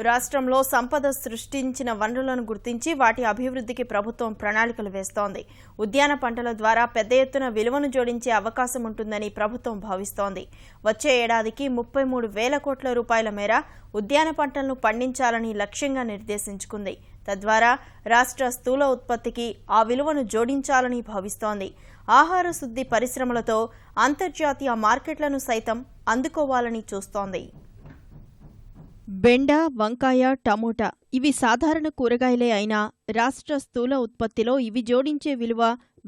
రాష్ట్రంలో సంపద సృష్టించిన వనరులను గుర్తించి వాటి అభివృద్ధికి ప్రభుత్వం ప్రణాళికలు వేస్తోంది. ఉద్యాన పంటల ద్వారా పెద్ద ఎత్తున విలువను జోడించే అవకాశం ఉంటుందని ప్రభుత్వం భావిస్తోంది. వచ్చే ఏడాదికి 33,000 కోట్ల రూపాయల మేర ఉద్యాన పంటలను పండించాలని లక్ష్యంగా నిర్దేశించుకుంది. తద్వారా రాష్ట్ర స్థూల ఉత్పత్తికి ఆ విలువను జోడించాలని భావిస్తోంది. ఆహార శుద్ధి పరిశ్రమలతో అంతర్జాతీయ మార్కెట్లను సైతం అందుకోవాలని చూస్తోంది. బెండ, వంకాయ, టమోటా ఇవి సాధారణ కూరగాయలే అయినా రాష్ట్ర స్థూల ఉత్పత్తిలో ఇవి జోడించే విలువ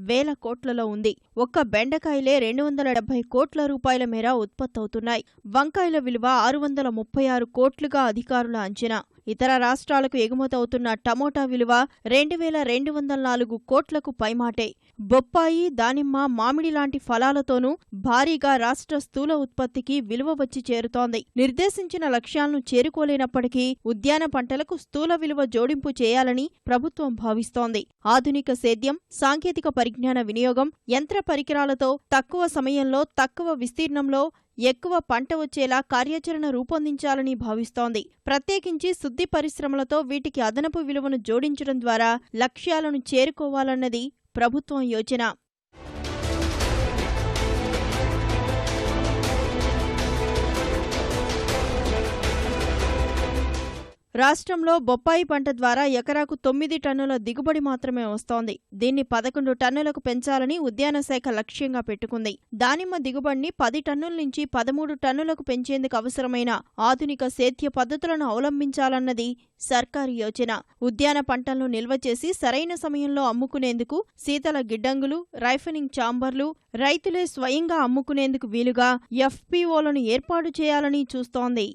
వేల కోట్లలో ఉంది. ఒక్క బెండకాయలే 270 కోట్ల రూపాయల మేర ఉత్పత్తవుతున్నాయి. వంకాయల విలువ 636 కోట్లుగా అధికారుల అంచనా. ఇతర రాష్ట్రాలకు ఎగుమతవుతున్న టమోటా విలువ 2,204 కోట్లకు పైమాటే. బొప్పాయి, దానిమ్మ, మామిడి లాంటి ఫలాలతోనూ భారీగా రాష్ట్ర స్థూల ఉత్పత్తికి విలువ వచ్చి చేరుతోంది. నిర్దేశించిన లక్ష్యాలను చేరుకోలేనప్పటికీ ఉద్యాన పంటలకు స్థూల విలువ జోడింపు చేయాలని ప్రభుత్వం భావిస్తోంది. ఆధునిక సేద్యం, సాంకేతిక పరిజ్ఞాన వినియోగం, యంత్ర పరికరాలతో తక్కువ సమయంలో తక్కువ విస్తీర్ణంలో ఎక్కువ పంట వచ్చేలా కార్యాచరణ రూపొందించాలని భావిస్తోంది. ప్రత్యేకించి శుద్ధి పరిశ్రమలతో వీటికి అదనపు విలువను జోడించడం ద్వారా లక్ష్యాలను చేరుకోవాలన్నది ప్రభుత్వం యోచన. రాష్ట్రంలో బొప్పాయి పంట ద్వారా ఎకరాకు 9 టన్నుల దిగుబడి మాత్రమే వస్తోంది. దీన్ని 11 టన్నులకు పెంచాలని ఉద్యాన శాఖ లక్ష్యంగా పెట్టుకుంది. దానిమ్మ దిగుబడిని 10 టన్నుల నుంచి 13 టన్నులకు పెంచేందుకు అవసరమైన ఆధునిక సేద్య పద్ధతులను అవలంబించాలన్నది సర్కారు యోచన. ఉద్యాన పంటలను నిల్వ చేసి సరైన సమయంలో అమ్ముకునేందుకు శీతల గిడ్డంగులు, రైఫనింగ్ ఛాంబర్లు, రైతులే స్వయంగా అమ్ముకునేందుకు వీలుగా FPOలను ఏర్పాటు చేయాలని చూస్తోంది.